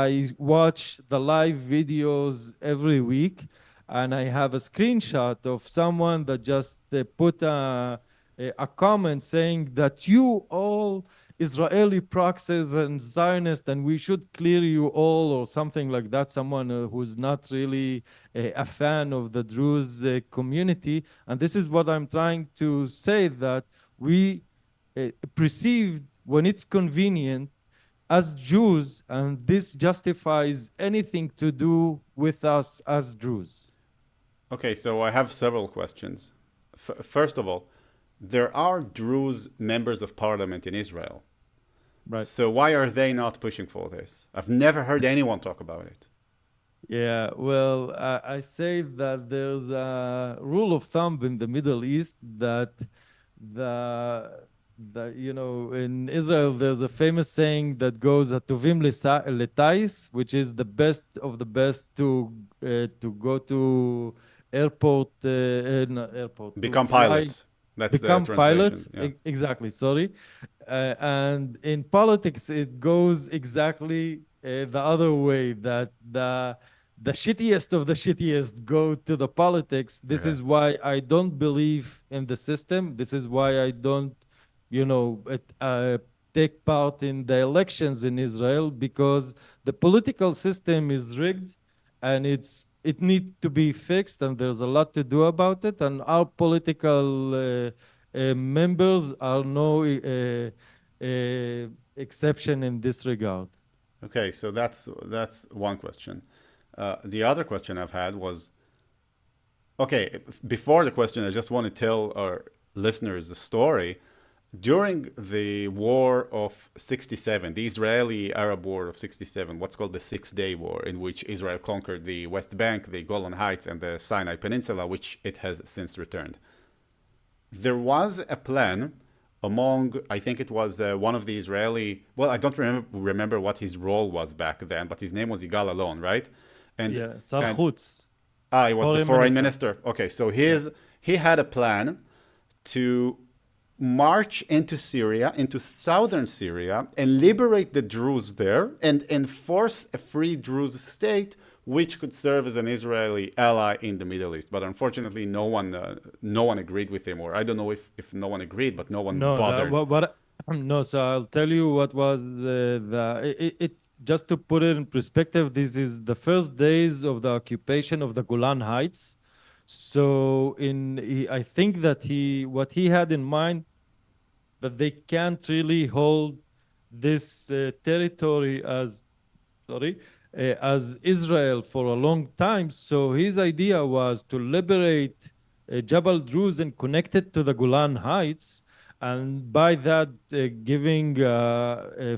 I watch the live videos every week, and I have a screenshot of someone that just put a comment saying that you all Israeli proxies and Zionists, and we should clear you all, or something like that. Someone who's not really a fan of the Druze community. And this is what I'm trying to say, that we perceived when it's convenient as Jews, and this justifies anything to do with us as Jews. Okay, so I have several questions. First of all, there are Druze members of parliament in Israel. Right. So why are they not pushing for this? I've never heard anyone talk about it. Yeah, well, I say that there's a rule of thumb in the Middle East that the in Israel there's a famous saying that goes "Atuvim letais," which is the best of the best to go to airport, not airport, to Become fly, pilots. That's the become translation. pilots. Yeah. Exactly, sorry. And in politics it goes exactly the other way, that the shittiest of the shittiest go to the politics. This Okay. is why I don't believe in the system. This is why I don't, take part in the elections in Israel, because the political system is rigged, and it needs to be fixed, and there's a lot to do about it. And our political members are no exception in this regard. Okay, so that's one question. The other question I've had was, okay, before the question, I just want to tell our listeners a story. During the War of 67, the Israeli Arab War of 67, what's called the Six-Day War, in which Israel conquered the West Bank, the Golan Heights, and the Sinai Peninsula, which it has since returned. There was a plan among, I think it was one of the Israeli, well, I don't remember what his role was back then, but his name was Yigal Alon, right? And Yeah, Sar and Chutz, he was the foreign foreign minister. minister. Okay, so Yeah. he had a plan to march into Syria, into southern Syria, and liberate the Druze there and enforce a free Druze state which could serve as an Israeli ally in the Middle East. But unfortunately, no one agreed with him, or I don't know if no one agreed, but no one No, bothered. no. So I'll tell you what was it. Just to put it in perspective, this is the first days of the occupation of the Golan Heights. So I think that what he had in mind, that they can't really hold this territory as, sorry, as Israel for a long time. So his idea was to liberate Jabal Druze and connect it to the Golan Heights, and by that giving a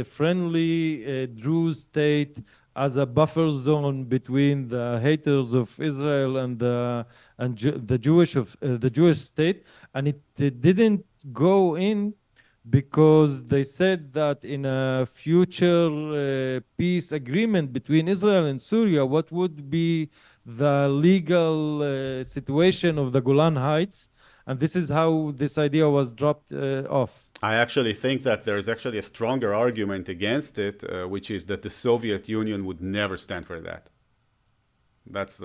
friendly Druze state as a buffer zone between the haters of Israel and the Jewish state, and it didn't go in because they said that in a future peace agreement between Israel and Syria, what would be the legal situation of the Golan Heights? And this is how this idea was dropped off. I actually think that there's actually a stronger argument against it, which is that the Soviet Union would never stand for that. That's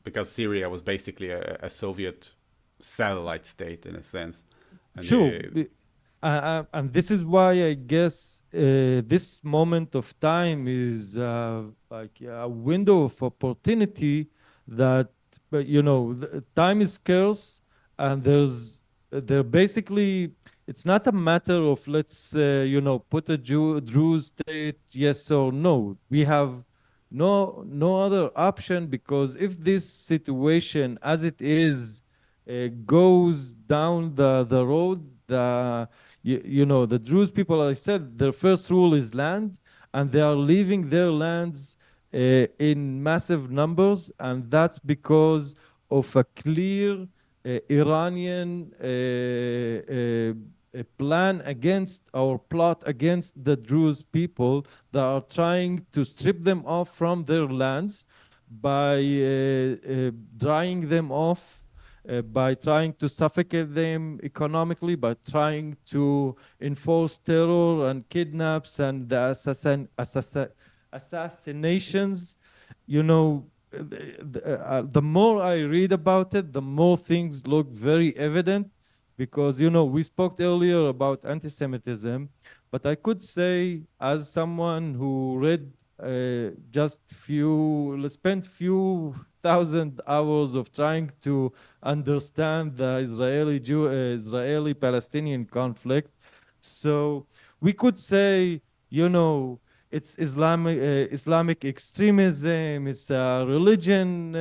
because Syria was basically a Soviet satellite state in a sense, and Sure. And this is why I guess this moment of time is like a window of opportunity that, but time is scarce, and there basically, it's not a matter of let's, put a Druze state, yes or no. We have no other option, because if this situation as it is goes down the road, the Druze people, I said, their first rule is land, and they are leaving their lands in massive numbers, and that's because of a clear Iranian a plan against, or plot against, the Druze people that are trying to strip them off from their lands by drying them off, by trying to suffocate them economically, by trying to enforce terror and kidnaps and the assassinations. The more I read about it, the more things look very evident, because we spoke earlier about anti-Semitism, but I could say, as someone who read spent few thousand hours of trying to understand the Israeli-Palestinian conflict. So we could say, it's Islamic extremism. It's a religion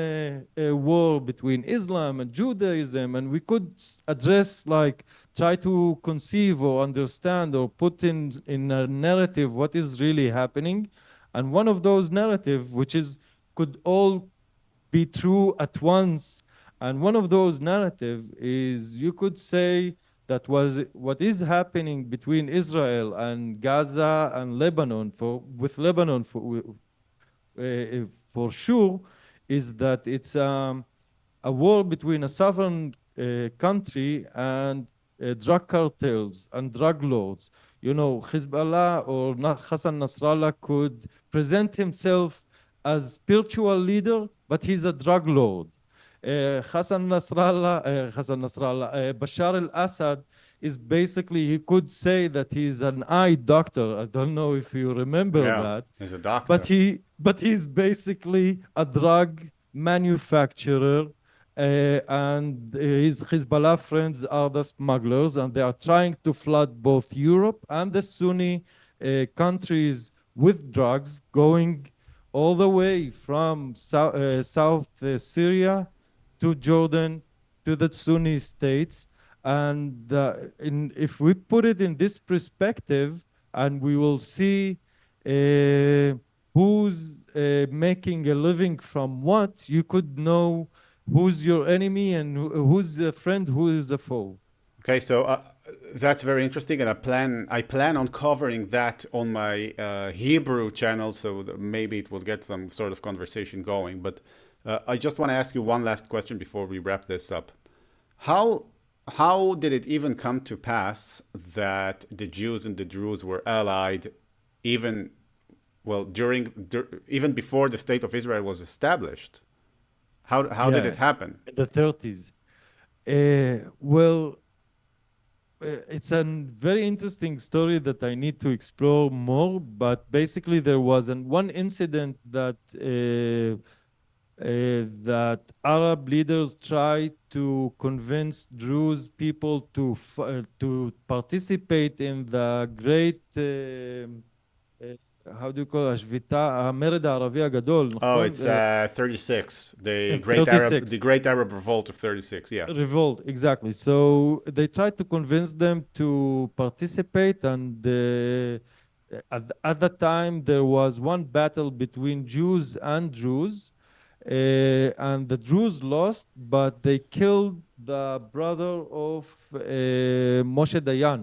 war between Islam and Judaism, and we could address, like, try to conceive or understand or put in a narrative what is really happening. And one of those narrative, which is could all be true at once, and one of those narrative is, you could say, that was what is happening between Israel and Gaza and Lebanon, with Lebanon for sure, is that it's a war between a sovereign country and drug cartels and drug lords. Hezbollah or Hassan Nasrallah could present himself as spiritual leader, but he's a drug lord. Bashar al-Assad is basically, he could say that he's an eye doctor. I don't know if you remember yeah, that. he's a doctor. But he's basically a drug manufacturer, and his Hezbollah friends are the smugglers, and they are trying to flood both Europe and the Sunni countries with drugs, going all the way from South Syria to Jordan to the Sunni states. And if we put it in this perspective, and we will see who's making a living from what, you could know who's your enemy and who's a friend, who is a foe. Okay, so that's very interesting, and I plan on covering that on my Hebrew channel, so that maybe it will get some sort of conversation going. But I just want to ask you one last question before we wrap this up. How did it even come to pass that the Jews and the Druze were allied, even even before the state of Israel was established? How did Yeah, it happen? in the 30s. Well, it's a very interesting story that I need to explore more. But basically, there was one incident that Arab leaders tried to convince Druze people to participate in the great how do you call השביתה, המרד הערבי הגדול, Oh, נכון? it's 36. In 36. The Great Arab Revolt of 36. Yeah. Revolt, exactly. So they tried to convince them to participate, and at that time there was one battle between Jews and Druze, and the Druze lost, but they killed the brother of Moshe Dayan,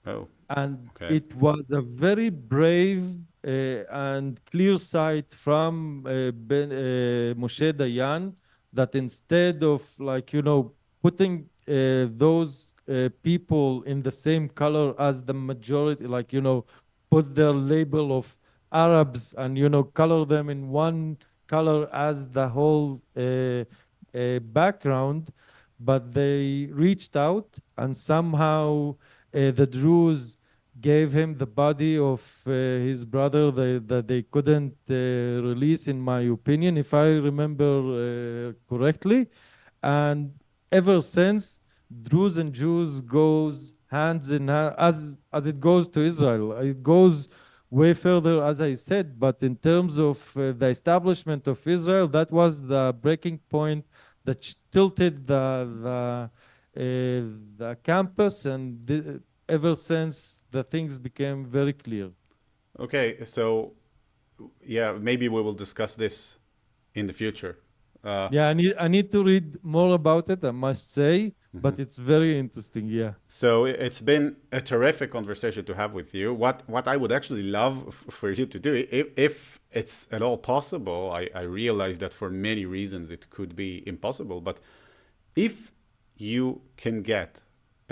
Oh, and okay. it was a very brave and clear sight from Moshe Dayan that instead of like putting those people in the same color as the majority, like put their label of Arabs and color them in one color as the whole background, but they reached out and somehow the Druze gave him the body of his brother that they couldn't release, in my opinion, if I remember correctly. And ever since, Druze and Jews goes hands in hand as it goes to Israel. It goes way further, as I said, but in terms of the establishment of Israel, that was the breaking point that tilted the campus, and ever since the things became very clear. Okay, so yeah, maybe we will discuss this in the future. Uh, Yeah, I need to read more about it, I must say, mhm. but it's very interesting. Yeah. So it's been a terrific conversation to have with you. What I would actually love for you to do, if it's at all possible, I realize that for many reasons it could be impossible, but if you can get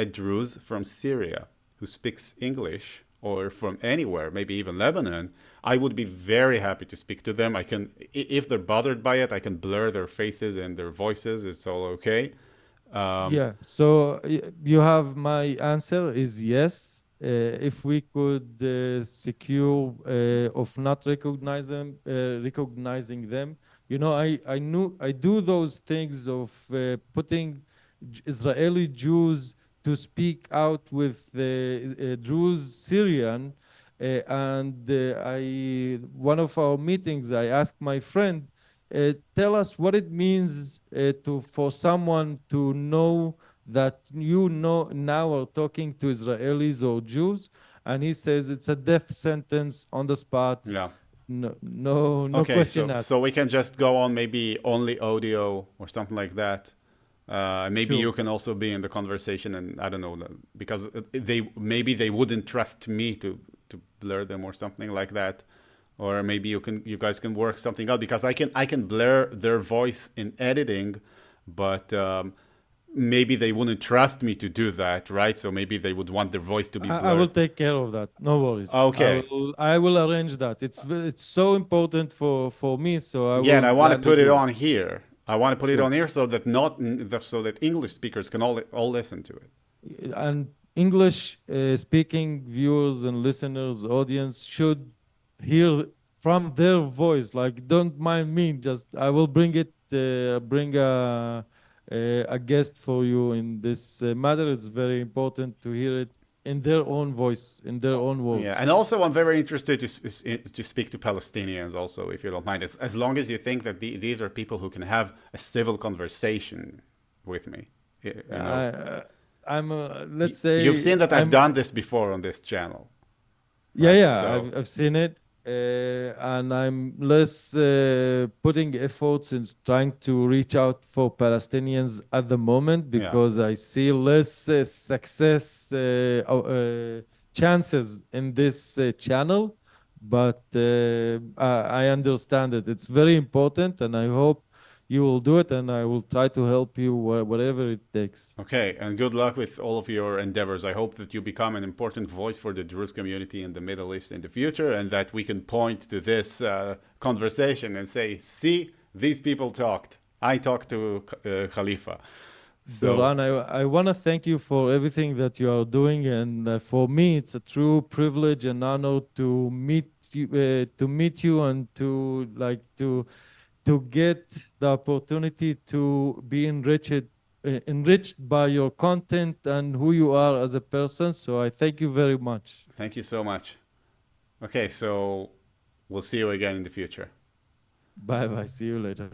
a Druze from Syria who speaks English or from anywhere, maybe even Lebanon, I would be very happy to speak to them. I can, if they're bothered by it, I can blur their faces and their voices. It's all okay. Um, Yeah, so you have my answer is yes. If we could secure of not recognizing them, I do those things of putting Israeli Jews to speak out with Druze Syrian, and I one of our meetings I asked my friend, tell us what it means to for someone to know that now are talking to Israelis or Jews, and he says it's a death sentence on the spot, yeah. no Okay, question so we asked. can just go on maybe only audio or something like that. Maybe Sure. you can also be in the conversation, and I don't know because they wouldn't trust me to blur them or something like that, or maybe you guys can work something out because I can blur their voice in editing, but maybe they wouldn't trust me to do that, right? So maybe they would want their voice to be I will blurred. take care of that. No worries. I Okay, will I will arrange that. It's so important for me, so I again, will I want to gladly put it do it. on here. I want to put it Sure. on here so that not so that English speakers can all listen to it. And English speaking viewers and listeners, audience should hear from their voice. Like, don't mind me. Just I will bring a guest for you in this matter. It's very important to hear it in their own voice, in their own Yeah, words. and also I'm very interested to speak to Palestinians also, if you don't mind, as long as you think that these are people who can have a civil conversation with me. You know, I, I'm let's you've say seen that I've I'm done this before on this channel, Yeah, right? yeah, So I've seen it, and I'm less putting efforts in trying to reach out for Palestinians at the moment yeah. because I see less success chances in this channel. But I understand it. It's very important, and I hope you will do it, and I will try to help you whatever it takes. Okay, and good luck with all of your endeavors. I hope that you become an important voice for the Druze community in the Middle East in the future, and that we can point to this conversation and say, see, these people talked. I talked to Khalifa. So, Doran, I want to thank you for everything that you are doing, and for me, it's a true privilege and honor to meet you, and to get the opportunity to be enriched by your content and who you are as a person. So I thank you very much. thank you so much. Okay, so we'll see you again in the future. Bye bye. See you later.